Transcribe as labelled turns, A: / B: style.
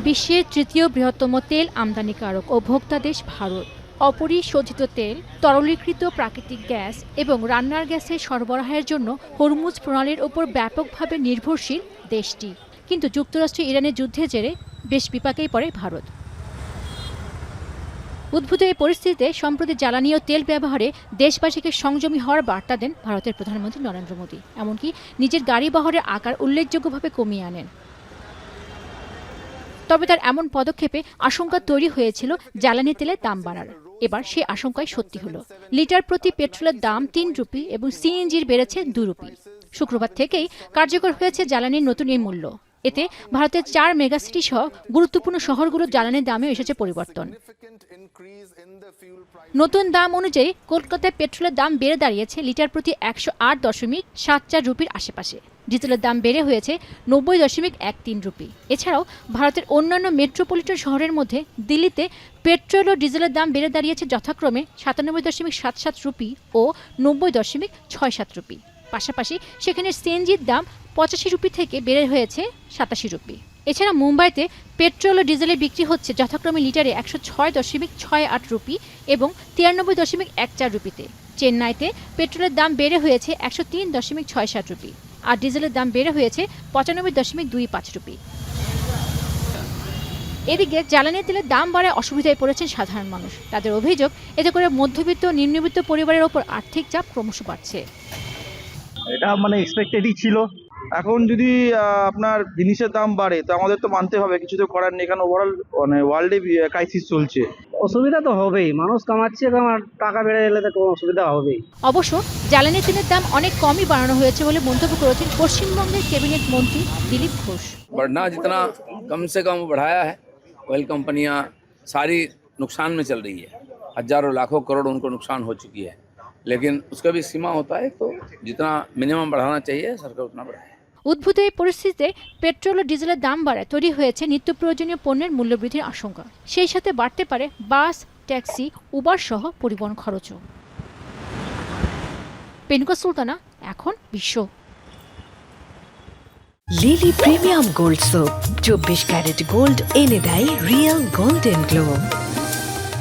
A: বিশ্বের তৃতীয় বৃহত্তম তেল আমদানিকারক ও ভোক্তা দেশ ভারত। অপরিশোধিত তেল, তরলীকৃত প্রাকৃতিক গ্যাস এবং রান্নার গ্যাসের সরবরাহের জন্য হরমুজ প্রণালীর ওপর ব্যাপকভাবে নির্ভরশীল দেশটি। কিন্তু যুক্তরাষ্ট্র ইরানের যুদ্ধের জেরে বেশ বিপাকেই পড়ে ভারত। উদ্ভূত এই পরিস্থিতিতে সম্প্রতি জ্বালানি ও তেল ব্যবহারে দেশবাসীকে সংযমী হওয়ার বার্তা দেন ভারতের প্রধানমন্ত্রী নরেন্দ্র মোদী। এমনকি নিজের গাড়ি বহরের আকার উল্লেখযোগ্যভাবে কমিয়ে আনেন। তবে তার এমন পদক্ষেপে আশঙ্কা তৈরি হয়েছিল জ্বালানি তেলের দাম বাড়ার। এবার সে আশঙ্কাই সত্যি হলো। লিটার প্রতি পেট্রোলের দাম ৩ রুপি এবং সিএনজির বেড়েছে ২ রুপি। শুক্রবার থেকেই কার্যকর হয়েছে জ্বালানির নতুন এই মূল্য। এতে ভারতের ৪ মেগাসিটি সহ গুরুত্বপূর্ণ শহরগুলোর জ্বালানির দামেও এসেছে পরিবর্তন। নতুন দাম অনুযায়ী কলকাতায় পেট্রোলের দাম বেড়ে দাঁড়িয়েছে লিটার প্রতি ১০৮.৭৪ রুপির আশেপাশে। ডিজেলের দাম বেড়ে হয়েছে ৯০.১৩ রুপি। এছাড়াও ভারতের অন্যান্য মেট্রোপলিটন শহরের মধ্যে দিল্লিতে পেট্রোল ও ডিজেলের দাম বেড়ে দাঁড়িয়েছে যথাক্রমে ৯৭.৭৭ রুপি ও ৯০.৬৭ রুপি। পাশাপাশি সেখানে সিএনজির দাম ৮৫ রুপি থেকে বেড়ে হয়েছে ৮৭ রুপি। এছাড়া মুম্বাইতে পেট্রোল ও ডিজেলের বিক্রি হচ্ছে যথাক্রমে লিটারে ১০৬.৬৮ রুপি এবং ৯৩.১৪ রুপিতে। চেন্নাইতে পেট্রোলের দাম বেড়ে হয়েছে ১০৩.৬৭ রুপি আর ডিজেলের দাম বেড়ে হয়েছে ৯৫.২৫ রুপি। এদিকে জ্বালানি তেলের দাম বাড়ায় অসুবিধায় পড়েছেন সাধারণ মানুষ। তাদের অভিযোগ, এতে করে মধ্যবিত্ত ও নিম্নবিত্ত পরিবারের ওপর আর্থিক চাপ ক্রমশ বাড়ছে।
B: এটা এক্সপেক্টেডই ছিল। এখন যদি আপনার জিনিসের দাম বাড়ে তো আমাদের তো মানতে হবে, কিছু তো করার নেই, কারণ ওভারঅল ওয়ার্ল্ডে ক্রাইসিস চলছে। অসুবিধা তো হবেই, মানুষ কামাচ্ছে, টাকা বেড়ে গেলে তো অসুবিধা হবেই।
A: অবশ্য জ্বালানি তেলের দাম অনেক কমই বাড়ানো হয়েছে বলে মন্তব্য করেছেন পশ্চিমবঙ্গের ক্যাবিনেট মন্ত্রী দিলীপ ঘোষ।
C: बढ़ना जितना कम से कम बढ़ाया है, ऑयल कंपनियां सारी नुकसान में चल रही है, हजारों लाखों करोड़ उनको नुकसान हो चुकी है, लेकिन उसका भी सीमा होता है, तो जितना मिनिमम बढ़ाना चाहिए सरकार उतना बढ़ाए।
A: উদ্ভূত এই পরিস্থিতিতে পেট্রোল ও ডিজেলের দাম বাড়ায় তৈরি হয়েছে নিত্য প্রয়োজনীয় পণ্যের মূল্যবৃদ্ধির আশঙ্কা। সেই সাথে বাড়তে পারে বাস, ট্যাক্সি, উবার সহ পরিবহন খরচও। পেনুকা সুলতানা, এখন বিশ্ব।
D: Lily premium gold soap ২৪ carat gold এনে দেয় রিয়েল গোল্ডেন গ্লো।